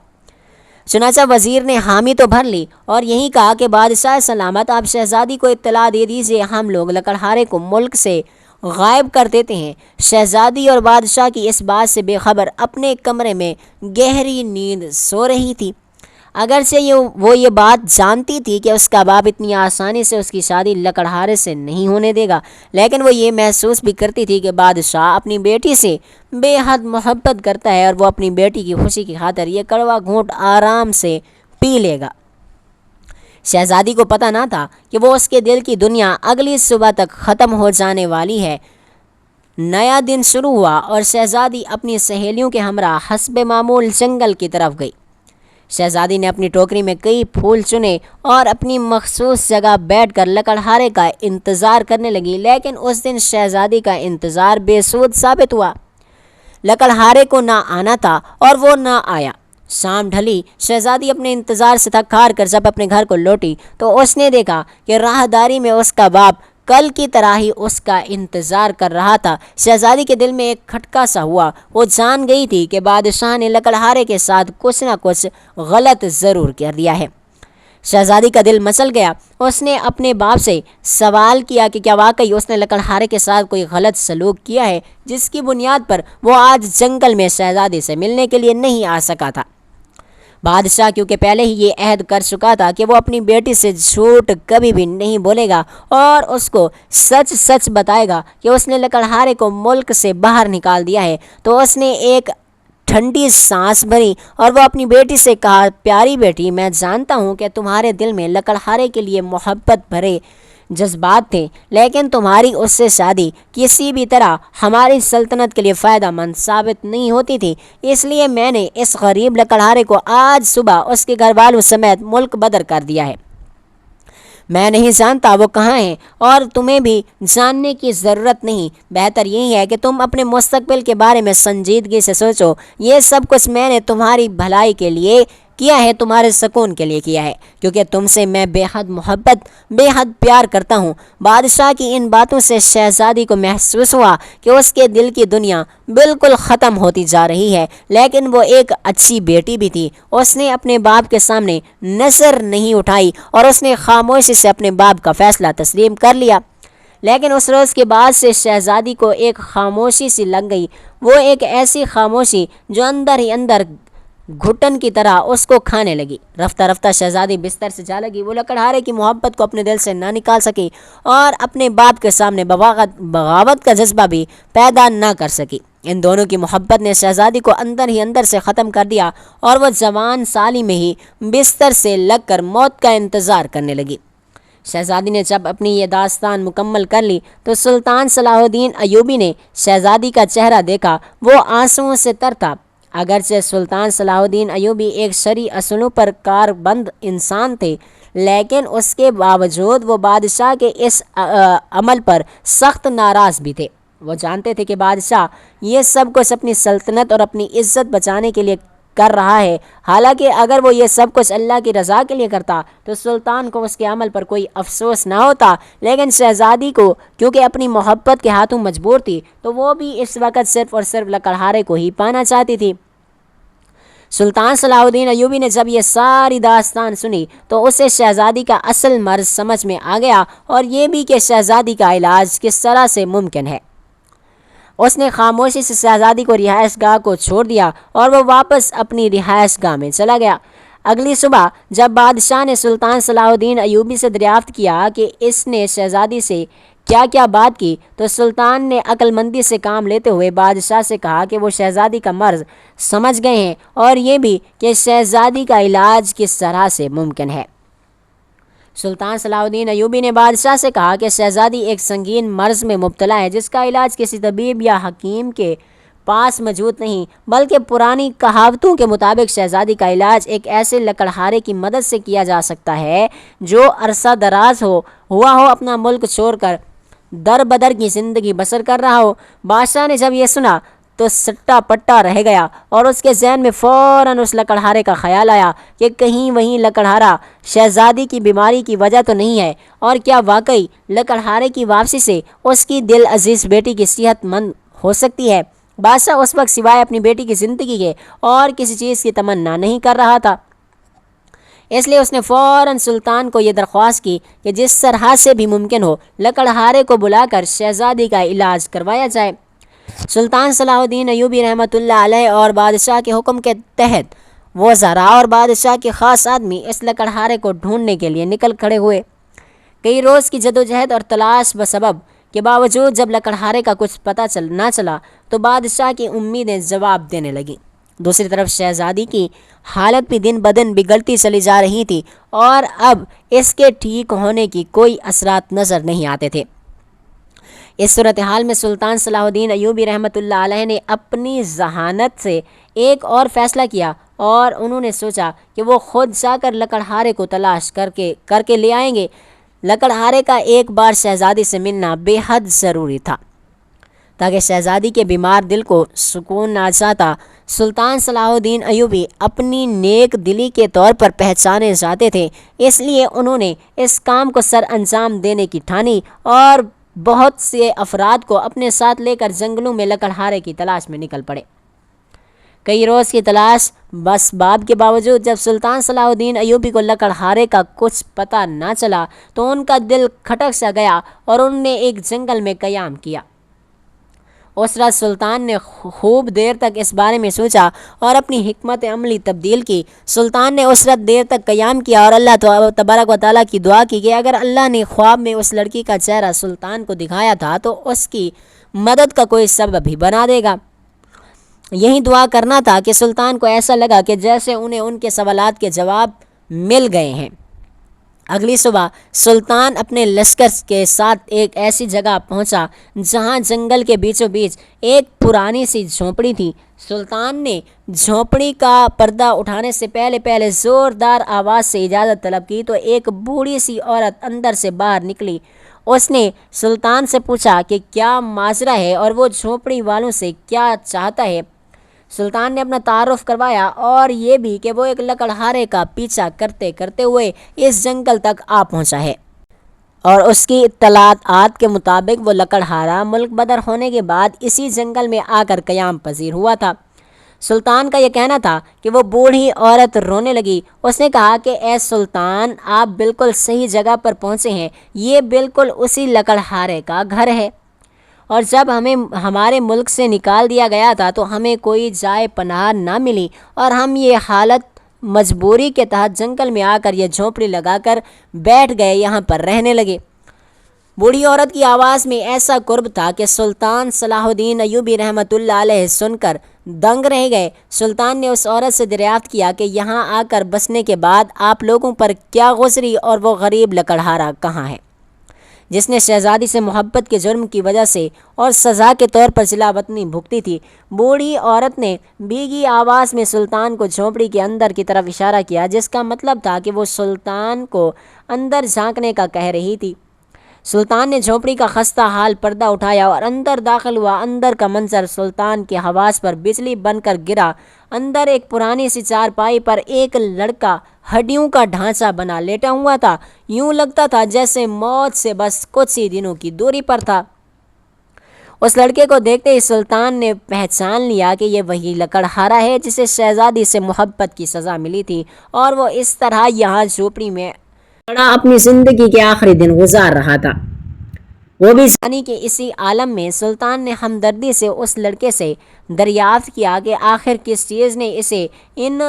چنانچہ وزیر نے حامی تو بھر لی اور یہی کہا کہ بادشاہ سلامت، آپ شہزادی کو اطلاع دے دیجیے، ہم لوگ لکڑہارے کو ملک سے غائب کر دیتے ہیں۔ شہزادی اور بادشاہ کی اس بات سے بے خبر اپنے کمرے میں گہری نیند سو رہی تھی۔ اگرچہ وہ یہ بات جانتی تھی کہ اس کا باپ اتنی آسانی سے اس کی شادی لکڑہارے سے نہیں ہونے دے گا، لیکن وہ یہ محسوس بھی کرتی تھی کہ بادشاہ اپنی بیٹی سے بے حد محبت کرتا ہے اور وہ اپنی بیٹی کی خوشی کی خاطر یہ کڑوا گھونٹ آرام سے پی لے گا۔ شہزادی کو پتہ نہ تھا کہ وہ اس کے دل کی دنیا اگلی صبح تک ختم ہو جانے والی ہے۔ نیا دن شروع ہوا اور شہزادی اپنی سہیلیوں کے ہمراہ حسب معمول جنگل کی طرف گئی۔ شہزادی نے اپنی ٹوکری میں کئی پھول چنے اور اپنی مخصوص جگہ بیٹھ کر لکڑہارے کا انتظار کرنے لگی، لیکن اس دن شہزادی کا انتظار بے سود ثابت ہوا۔ لکڑہارے کو نہ آنا تھا اور وہ نہ آیا۔ شام ڈھلی، شہزادی اپنے انتظار سے تھک ہار کر جب اپنے گھر کو لوٹی تو اس نے دیکھا کہ راہداری میں اس کا باپ کل کی طرح ہی اس کا انتظار کر رہا تھا۔ شہزادی کے دل میں ایک کھٹکا سا ہوا، وہ جان گئی تھی کہ بادشاہ نے لکڑہارے کے ساتھ کچھ نہ کچھ غلط ضرور کر دیا ہے۔ شہزادی کا دل مچل گیا، اس نے اپنے باپ سے سوال کیا کہ کیا واقعی اس نے لکڑہارے کے ساتھ کوئی غلط سلوک کیا ہے جس کی بنیاد پر وہ آج جنگل میں شہزادی سے ملنے کے لیے نہیں آ سکا تھا۔ بادشاہ کیونکہ پہلے ہی یہ عہد کر چکا تھا کہ وہ اپنی بیٹی سے جھوٹ کبھی بھی نہیں بولے گا اور اس کو سچ سچ بتائے گا کہ اس نے لکڑہارے کو ملک سے باہر نکال دیا ہے، تو اس نے ایک ٹھنڈی سانس بھری اور وہ اپنی بیٹی سے کہا، پیاری بیٹی، میں جانتا ہوں کہ تمہارے دل میں لکڑہارے کے لیے محبت بھرے جذبات تھے، لیکن تمہاری اس سے شادی کسی بھی طرح ہماری سلطنت کے لیے فائدہ مند ثابت نہیں ہوتی تھی، اس لیے میں نے اس غریب لکڑہارے کو آج صبح اس کے گھر والوں سمیت ملک بدر کر دیا ہے۔ میں نہیں جانتا وہ کہاں ہیں اور تمہیں بھی جاننے کی ضرورت نہیں، بہتر یہی ہے کہ تم اپنے مستقبل کے بارے میں سنجیدگی سے سوچو۔ یہ سب کچھ میں نے تمہاری بھلائی کے لیے کیا ہے، تمہارے سکون کے لیے کیا ہے، کیونکہ تم سے میں بے حد محبت، بے حد پیار کرتا ہوں۔ بادشاہ کی ان باتوں سے شہزادی کو محسوس ہوا کہ اس کے دل کی دنیا بالکل ختم ہوتی جا رہی ہے، لیکن وہ ایک اچھی بیٹی بھی تھی۔ اس نے اپنے باپ کے سامنے نظر نہیں اٹھائی اور اس نے خاموشی سے اپنے باپ کا فیصلہ تسلیم کر لیا۔ لیکن اس روز کے بعد سے شہزادی کو ایک خاموشی سی لگ گئی، وہ ایک ایسی خاموشی جو اندر ہی اندر گھٹن کی طرح اس کو کھانے لگی۔ رفتہ رفتہ شہزادی بستر سے جا لگی، وہ لکڑہارے کی محبت کو اپنے دل سے نہ نکال سکی اور اپنے باپ کے سامنے بغاوت کا جذبہ بھی پیدا نہ کر سکی۔ ان دونوں کی محبت نے شہزادی کو اندر ہی اندر سے ختم کر دیا اور وہ جوان سالی میں ہی بستر سے لگ کر موت کا انتظار کرنے لگی۔ شہزادی نے جب اپنی یہ داستان مکمل کر لی تو سلطان صلاح الدین ایوبی نے شہزادی کا چہرہ دیکھا، وہ آنسوؤں سے تر تھا۔ اگرچہ سلطان صلاح الدین ایوبی ایک شرعی اصولوں پر کاربند انسان تھے، لیکن اس کے باوجود وہ بادشاہ کے اس عمل پر سخت ناراض بھی تھے۔ وہ جانتے تھے کہ بادشاہ یہ سب کچھ اپنی سلطنت اور اپنی عزت بچانے کے لیے کر رہا ہے، حالانکہ اگر وہ یہ سب کچھ اللہ کی رضا کے لیے کرتا تو سلطان کو اس کے عمل پر کوئی افسوس نہ ہوتا، لیکن شہزادی کو کیونکہ اپنی محبت کے ہاتھوں مجبور تھی تو وہ بھی اس وقت صرف اور صرف لکڑہارے کو ہی پانا چاہتی تھی۔ سلطان صلاح الدین ایوبی نے جب یہ ساری داستان سنی تو اسے شہزادی کا اصل مرض سمجھ میں آ گیا اور یہ بھی کہ شہزادی کا علاج کس طرح سے ممکن ہے۔ اس نے خاموشی سے شہزادی کو رہائش گاہ کو چھوڑ دیا اور وہ واپس اپنی رہائش گاہ میں چلا گیا۔ اگلی صبح جب بادشاہ نے سلطان صلاح الدین ایوبی سے دریافت کیا کہ اس نے شہزادی سے کیا کیا بات کی تو سلطان نے عقل مندی سے کام لیتے ہوئے بادشاہ سے کہا کہ وہ شہزادی کا مرض سمجھ گئے ہیں اور یہ بھی کہ شہزادی کا علاج کس طرح سے ممکن ہے۔ سلطان صلاح الدین ایوبی نے بادشاہ سے کہا کہ شہزادی ایک سنگین مرض میں مبتلا ہے جس کا علاج کسی طبیب یا حکیم کے پاس موجود نہیں، بلکہ پرانی کہاوتوں کے مطابق شہزادی کا علاج ایک ایسے لکڑہارے کی مدد سے کیا جا سکتا ہے جو عرصہ دراز ہوا ہو اپنا ملک چھوڑ کر در بدر کی زندگی بسر کر رہا ہو۔ بادشاہ نے جب یہ سنا تو سٹا پٹا رہ گیا اور اس کے ذہن میں فوراً اس لکڑہارے کا خیال آیا کہ کہیں وہیں لکڑہارا شہزادی کی بیماری کی وجہ تو نہیں ہے، اور کیا واقعی لکڑہارے کی واپسی سے اس کی دل عزیز بیٹی کی صحت مند ہو سکتی ہے۔ بادشاہ اس وقت سوائے اپنی بیٹی کی زندگی کے اور کسی چیز کی تمنا نہیں کر رہا تھا، اس لیے اس نے فوراً سلطان کو یہ درخواست کی کہ جس طرح سے بھی ممکن ہو لکڑہارے کو بلا کر شہزادی کا علاج کروایا جائے۔ سلطان صلاح الدین ایوبی رحمۃ اللہ علیہ اور بادشاہ کے حکم کے تحت وزراء اور بادشاہ کے خاص آدمی اس لکڑہارے کو ڈھونڈنے کے لیے نکل کھڑے ہوئے۔ کئی روز کی جدوجہد اور تلاش بسبب کے باوجود جب لکڑہارے کا کچھ پتہ نہ چلا تو بادشاہ کی امیدیں جواب دینے لگیں۔ دوسری طرف شہزادی کی حالت بھی دن بدن بگڑتی چلی جا رہی تھی اور اب اس کے ٹھیک ہونے کی کوئی اثرات نظر نہیں آتے تھے۔ اس صورتحال میں سلطان صلاح الدین ایوبی رحمۃ اللہ علیہ نے اپنی ذہانت سے ایک اور فیصلہ کیا، اور انہوں نے سوچا کہ وہ خود جا کر لکڑہارے کو تلاش کر کے لے آئیں گے۔ لکڑہارے کا ایک بار شہزادی سے ملنا بے حد ضروری تھا تاکہ شہزادی کے بیمار دل کو سکون آ جاتا۔ سلطان صلاح الدین ایوبی اپنی نیک دلی کے طور پر پہچانے جاتے تھے، اس لیے انہوں نے اس کام کو سر انجام دینے کی ٹھانی اور بہت سے افراد کو اپنے ساتھ لے کر جنگلوں میں لکڑہارے کی تلاش میں نکل پڑے۔ کئی روز کی تلاش بس باب کے باوجود جب سلطان صلاح الدین ایوبی کو لکڑہارے کا کچھ پتہ نہ چلا تو ان کا دل کھٹک سا گیا اور انہوں نے ایک جنگل میں قیام کیا۔ اس رات سلطان نے خوب دیر تک اس بارے میں سوچا اور اپنی حکمت عملی تبدیل کی۔ سلطان نے اس رات دیر تک قیام کیا اور اللہ تبارک و تعالیٰ کی دعا کی کہ اگر اللہ نے خواب میں اس لڑکی کا چہرہ سلطان کو دکھایا تھا تو اس کی مدد کا کوئی سبب بھی بنا دے گا۔ یہی دعا کرنا تھا کہ سلطان کو ایسا لگا کہ جیسے انہیں ان کے سوالات کے جواب مل گئے ہیں۔ اگلی صبح سلطان اپنے لشکر کے ساتھ ایک ایسی جگہ پہنچا جہاں جنگل کے بیچوں بیچ ایک پرانی سی جھونپڑی تھی۔ سلطان نے جھونپڑی کا پردہ اٹھانے سے پہلے زوردار آواز سے اجازت طلب کی تو ایک بوڑھی سی عورت اندر سے باہر نکلی۔ اس نے سلطان سے پوچھا کہ کیا ماجرا ہے اور وہ جھونپڑی والوں سے کیا چاہتا ہے۔ سلطان نے اپنا تعارف کروایا اور یہ بھی کہ وہ ایک لکڑہارے کا پیچھا کرتے کرتے ہوئے اس جنگل تک آ پہنچا ہے اور اس کی اطلاعات کے مطابق وہ لکڑہارا ملک بدر ہونے کے بعد اسی جنگل میں آ کر قیام پذیر ہوا تھا۔ سلطان کا یہ کہنا تھا کہ وہ بوڑھی عورت رونے لگی۔ اس نے کہا کہ اے سلطان، آپ بالکل صحیح جگہ پر پہنچے ہیں، یہ بالکل اسی لکڑہارے کا گھر ہے، اور جب ہمیں ہمارے ملک سے نکال دیا گیا تھا تو ہمیں کوئی جائے پناہ نہ ملی اور ہم یہ حالت مجبوری کے تحت جنگل میں آ کر یہ جھونپڑی لگا کر بیٹھ گئے، یہاں پر رہنے لگے۔ بوڑھی عورت کی آواز میں ایسا قرب تھا کہ سلطان صلاح الدین ایوبی رحمۃ اللہ علیہ سن کر دنگ رہ گئے۔ سلطان نے اس عورت سے دریافت کیا کہ یہاں آ کر بسنے کے بعد آپ لوگوں پر کیا گزری اور وہ غریب لکڑہارا کہاں ہے جس نے شہزادی سے محبت کے جرم کی وجہ سے اور سزا کے طور پر صلہ وطنی بھگتی تھی۔ بوڑھی عورت نے بھیگی آواز میں سلطان کو جھونپڑی کے اندر کی طرف اشارہ کیا، جس کا مطلب تھا کہ وہ سلطان کو اندر جھانکنے کا کہہ رہی تھی۔ سلطان نے جھونپڑی کا خستہ حال پردہ اٹھایا اور اندر داخل ہوا۔ اندر کا منظر سلطان کے حواس پر بجلی بن کر گرا۔ اندر ایک پرانی سی چارپائی پر ایک لڑکا ہڈیوں کا ڈھانچہ بنا لیٹا ہوا تھا، یوں لگتا تھا جیسے موت سے بس کچھ ہی دنوں کی دوری پر تھا۔ اس لڑکے کو دیکھتے ہی سلطان نے پہچان لیا کہ یہ وہی لکڑہارا ہے جسے شہزادی سے محبت کی سزا ملی تھی اور وہ اس طرح یہاں جھونپڑی میں اپنی زندگی کے آخری دن گزار رہا تھا، وہ بھی جانی کہ اسی عالم میں۔ سلطان نے ہمدردی سے اس لڑکے سے دریافت کیا کہ آخر کس چیز نے اسے ان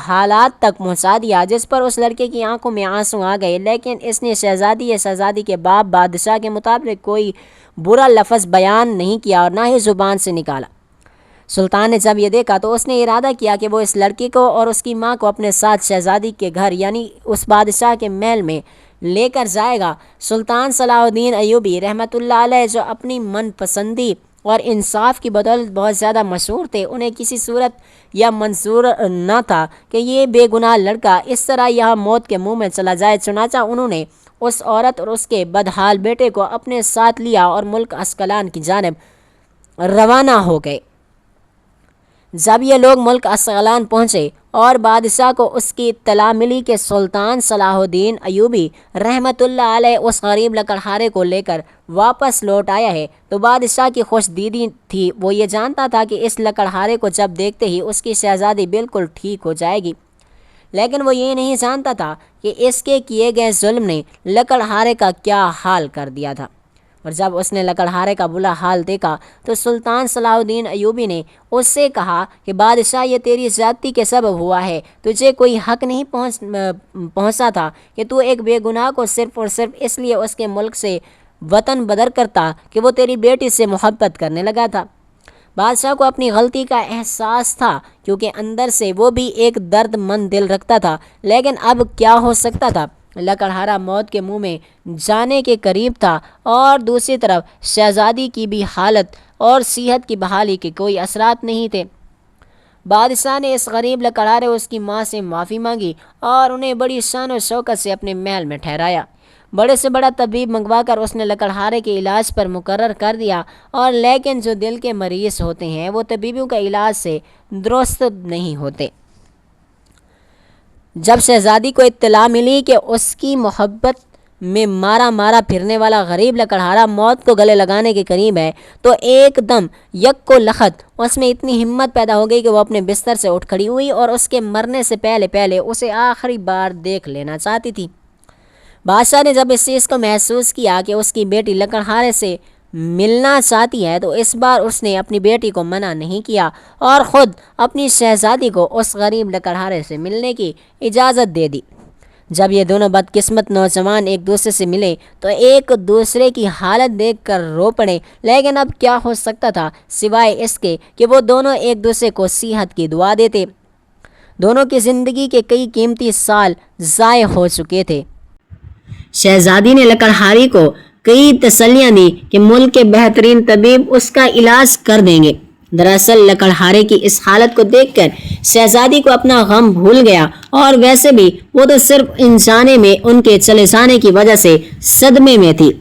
حالات تک پہنچا دیا، جس پر اس لڑکے کی آنکھوں میں آنسو آ گئے، لیکن اس نے شہزادی کے باپ بادشاہ کے مطابق کوئی برا لفظ بیان نہیں کیا اور نہ ہی زبان سے نکالا۔ سلطان نے جب یہ دیکھا تو اس نے ارادہ کیا کہ وہ اس لڑکی کو اور اس کی ماں کو اپنے ساتھ شہزادی کے گھر یعنی اس بادشاہ کے محل میں لے کر جائے گا۔ سلطان صلاح الدین ایوبی رحمۃ اللہ علیہ جو اپنی من پسندی اور انصاف کی بدولت بہت زیادہ مشہور تھے، انہیں کسی صورت یا منظور نہ تھا کہ یہ بے گناہ لڑکا اس طرح یہاں موت کے منہ میں چلا جائے۔ چنانچہ انہوں نے اس عورت اور اس کے بدحال بیٹے کو اپنے ساتھ لیا اور ملک اسقلان کی جانب روانہ ہو گئے۔ جب یہ لوگ ملک اسقلان پہنچے اور بادشاہ کو اس کی اطلاع ملی کہ سلطان صلاح الدین ایوبی رحمۃ اللہ علیہ اس غریب لکڑہارے کو لے کر واپس لوٹ آیا ہے، تو بادشاہ کی خوش دیدی تھی۔ وہ یہ جانتا تھا کہ اس لکڑہارے کو جب دیکھتے ہی اس کی شہزادی بالکل ٹھیک ہو جائے گی، لیکن وہ یہ نہیں جانتا تھا کہ اس کے کیے گئے ظلم نے لکڑہارے کا کیا حال کر دیا تھا۔ اور جب اس نے لکڑہارے کا برا حال دیکھا تو سلطان صلاح الدین ایوبی نے اس سے کہا کہ بادشاہ، یہ تیری زیادتی کے سبب ہوا ہے، تجھے کوئی حق نہیں پہنچا تھا کہ تو ایک بے گناہ کو صرف اور صرف اس لیے اس کے ملک سے وطن بدر کرتا کہ وہ تیری بیٹی سے محبت کرنے لگا تھا۔ بادشاہ کو اپنی غلطی کا احساس تھا، کیونکہ اندر سے وہ بھی ایک درد مند دل رکھتا تھا، لیکن اب کیا ہو سکتا تھا؟ لکڑہارا موت کے منہ میں جانے کے قریب تھا، اور دوسری طرف شہزادی کی بھی حالت اور صحت کی بحالی کے کوئی اثرات نہیں تھے۔ بادشاہ نے اس غریب لکڑہارے اس کی ماں سے معافی مانگی اور انہیں بڑی شان و شوکت سے اپنے محل میں ٹھہرایا۔ بڑے سے بڑا طبیب منگوا کر اس نے لکڑہارے کے علاج پر مقرر کر دیا، اور لیکن جو دل کے مریض ہوتے ہیں وہ طبیبوں کا علاج سے درست نہیں ہوتے۔ جب شہزادی کو اطلاع ملی کہ اس کی محبت میں مارا مارا پھرنے والا غریب لکڑہارا موت کو گلے لگانے کے قریب ہے، تو ایک دم یک کو لخت اس میں اتنی ہمت پیدا ہو گئی کہ وہ اپنے بستر سے اٹھ کھڑی ہوئی اور اس کے مرنے سے پہلے اسے آخری بار دیکھ لینا چاہتی تھی۔ بادشاہ نے جب اس چیز کو محسوس کیا کہ اس کی بیٹی لکڑہارے سے ملنا چاہتی ہے، تو اس بار اس نے اپنی بیٹی کو منع نہیں کیا اور خود اپنی شہزادی کو اس غریب لکڑہارے سے ملنے کی اجازت دے دی۔ جب یہ دونوں بدقسمت نوجوان ایک دوسرے سے ملے تو ایک دوسرے کی حالت دیکھ کر رو پڑے، لیکن اب کیا ہو سکتا تھا سوائے اس کے کہ وہ دونوں ایک دوسرے کو صحت کی دعا دیتے۔ دونوں کی زندگی کے کئی قیمتی سال ضائع ہو چکے تھے۔ شہزادی نے لکڑہاری کو کئی تسلیاں دی کہ ملک کے بہترین طبیب اس کا علاج کر دیں گے۔ دراصل لکڑہارے کی اس حالت کو دیکھ کر شہزادی کو اپنا غم بھول گیا، اور ویسے بھی وہ تو صرف انجانے میں ان کے چلے جانے کی وجہ سے صدمے میں تھی۔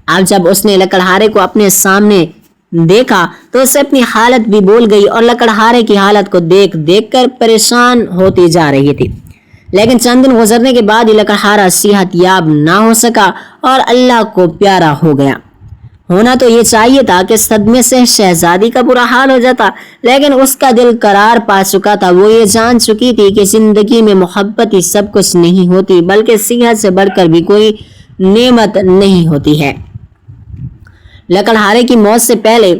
اب جب اس نے لکڑہارے کو اپنے سامنے دیکھا تو اسے اپنی حالت بھی بھول گئی اور لکڑہارے کی حالت کو دیکھ کر پریشان ہوتی جا رہی تھی۔ لیکن چند دن گزرنے کے بعد یہ لکڑہارا صحت یاب نہ ہو سکا اور اللہ کو پیارا ہو گیا۔ ہونا تو یہ چاہیے تھا کہ صدمے سے شہزادی کا برا حال ہو جاتا، لیکن اس کا دل قرار پا چکا تھا۔ وہ یہ جان چکی تھی کہ زندگی میں محبت ہی سب کچھ نہیں ہوتی، بلکہ صحت سے بڑھ کر بھی کوئی نعمت نہیں ہوتی ہے۔ لکڑہارے کی موت سے پہلے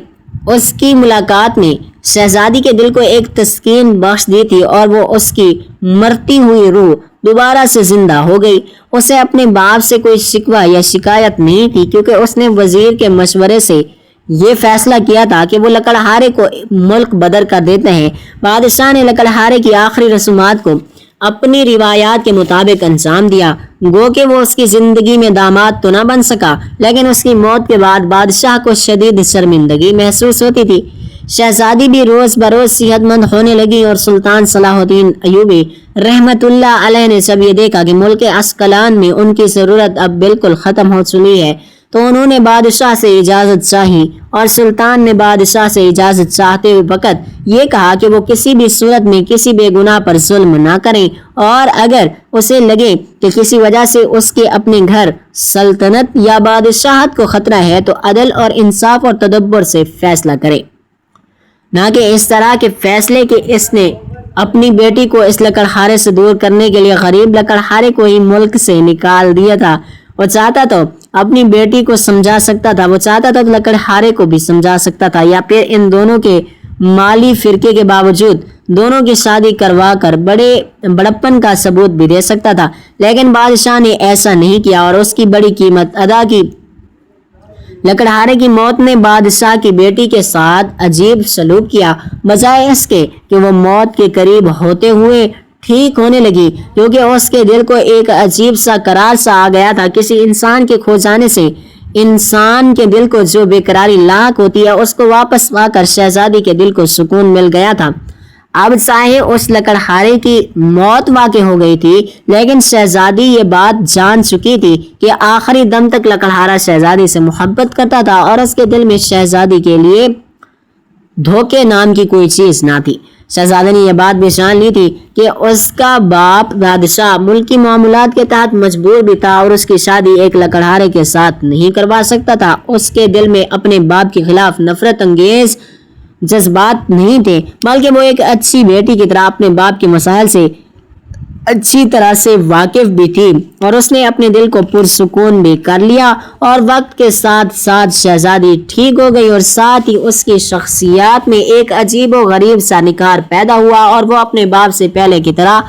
اس کی ملاقات نے شہزادی کے دل کو ایک تسکین بخش دی تھی، اور وہ اس کی مرتی ہوئی روح دوبارہ سے زندہ ہو گئی۔ اسے اپنے باپ سے کوئی شکوہ یا شکایت نہیں تھی، کیونکہ اس نے وزیر کے مشورے سے یہ فیصلہ کیا تھا کہ وہ لکڑہارے کو ملک بدر کر دیتے ہیں۔ بادشاہ نے لکڑہارے کی آخری رسومات کو اپنی روایات کے مطابق انجام دیا، گو کہ وہ اس کی زندگی میں داماد تو نہ بن سکا، لیکن اس کی موت کے بعد بادشاہ کو شدید شرمندگی محسوس ہوتی تھی۔ شہزادی بھی روز بروز صحت مند ہونے لگی، اور سلطان صلاح الدین ایوبی رحمت اللہ علیہ نے جب یہ دیکھا کہ ملک اسقلان میں ان کی ضرورت اب بالکل ختم ہو چلی ہے، تو انہوں نے بادشاہ سے اجازت چاہی، اور سلطان نے بادشاہ سے اجازت چاہتے ہوئے وقت یہ کہا کہ وہ کسی بھی صورت میں کسی بے گناہ پر ظلم نہ کریں، اور اگر اسے لگے کہ کسی وجہ سے اس کے اپنے گھر، سلطنت یا بادشاہت کو خطرہ ہے، تو عدل اور انصاف اور تدبر سے فیصلہ کرے، نہ کہ اس طرح کے فیصلے کہ اس نے اپنی بیٹی کو اس لکڑہارے سے دور کرنے کے لیے غریب لکڑہارے کو ہی ملک سے نکال دیا تھا۔ وہ چاہتا تو اپنی بیٹی کو سمجھا سکتا تھا، وہ چاہتا تھا لکڑہارے کو بھی سمجھا سکتا تھا، یا پھر ان دونوں کے مالی فرقے کے باوجود دونوں کی شادی کروا کر بڑپن کا ثبوت بھی دے سکتا تھا، لیکن بادشاہ نے ایسا نہیں کیا اور اس کی بڑی قیمت ادا کی۔ لکڑہارے کی موت نے بادشاہ کی بیٹی کے ساتھ عجیب سلوک کیا، بجائے اس کے کہ وہ موت کے قریب ہوتے ہوئے ٹھیک ہونے لگی، کیونکہ اس کے دل کو ایک عجیب سا قرار سا آ گیا تھا۔ کسی انسان کے کھو جانے سے انسان کے دل کو جو بے قراری لاحق ہوتی ہے، اس کو واپس پا کر شہزادی کے دل کو سکون مل گیا تھا۔ اب چاہے اس لکڑہارے کی موت واقع ہو گئی تھی، لیکن شہزادی یہ بات جان چکی تھی کہ آخری دم تک لکڑہارا شہزادی سے محبت کرتا تھا اور اس کے دل میں شہزادی کے لیے دھوکے نام کی کوئی چیز نہ تھی۔ شہزادی نے یہ بات بھی جان لی تھی کہ اس کا باپ بادشاہ ملکی معاملات کے تحت مجبور بھی تھا اور اس کی شادی ایک لکڑہارے کے ساتھ نہیں کروا سکتا تھا۔ اس کے دل میں اپنے باپ کے خلاف نفرت انگیز جذبات نہیں تھے، بلکہ وہ ایک اچھی بیٹی کی طرح اپنے باپ کے مسائل سے اچھی طرح سے واقف بھی تھی، اور اس نے اپنے دل کو پرسکون بھی کر لیا۔ اور وقت کے ساتھ ساتھ شہزادی ٹھیک ہو گئی اور ساتھ ہی اس کی شخصیات میں ایک عجیب و غریب سا نکھار پیدا ہوا اور وہ اپنے باپ سے پہلے کی طرح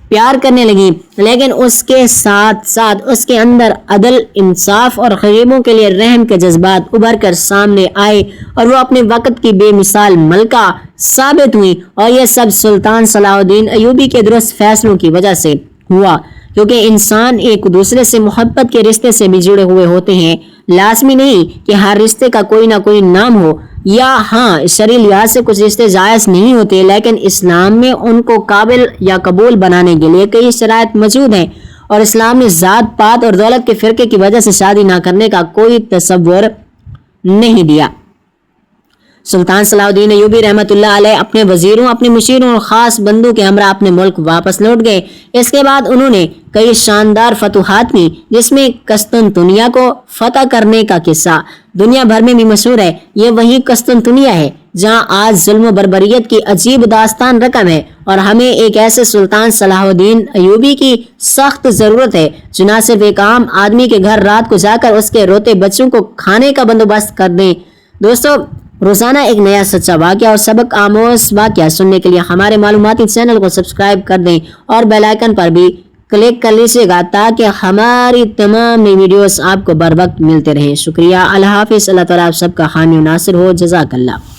پیار کرنے لگی، لیکن اس کے ساتھ ساتھ اس کے اندر عدل، انصاف اور غریبوں کے لیے رحم کے جذبات ابھر کر سامنے آئے اور وہ اپنے وقت کی بے مثال ملکہ ثابت ہوئی۔ اور یہ سب سلطان صلاح الدین ایوبی کے درست فیصلوں کی وجہ سے ہوا، کیونکہ انسان ایک دوسرے سے محبت کے رشتے سے بھی جڑے ہوئے ہوتے ہیں۔ لازمی نہیں کہ ہر رشتے کا کوئی نہ کوئی نام ہو، یا ہاں شرعی لحاظ سے کچھ رشتے جائز نہیں ہوتے، لیکن اسلام میں ان کو قابل یا قبول بنانے کے لیے کئی شرائط موجود ہیں، اور اسلام نے ذات پات اور دولت کے فرقے کی وجہ سے شادی نہ کرنے کا کوئی تصور نہیں دیا۔ سلطان صلاح الدین ایوبی رحمۃ اللہ علیہ اپنے وزیروں، اپنے مشیروں اور خاص بندوں کے ہمراہ اپنے ملک واپس لوٹ گئے۔ اس کے بعد انہوں نے کئی شاندار فتوحات کی، جس میں قسطنطنیہ کو فتح کرنے کا قصہ دنیا بھر میں بھی مشہور ہے۔ یہ وہی قسطنطنیہ ہے جہاں آج ظلم و بربریت کی عجیب داستان رقم ہے، اور ہمیں ایک ایسے سلطان صلاح الدین ایوبی کی سخت ضرورت ہے جو نہ صرف ایک عام آدمی کے گھر رات کو جا کر اس کے روتے بچوں کو کھانے کا بندوبست کر دیں۔ دوستو، روزانہ ایک نیا سچا واقعہ اور سبق آموز واقعہ سننے کے لیے ہمارے معلوماتی چینل کو سبسکرائب کر دیں اور بیل آئیکن پر بھی کلک کر لیجیے گا تاکہ ہماری تمام نئی ویڈیوز آپ کو بر وقت ملتے رہیں۔ شکریہ، اللہ حافظ، اللہ تعالیٰ آپ سب کا حامی و ناصر ہو، جزاک اللہ۔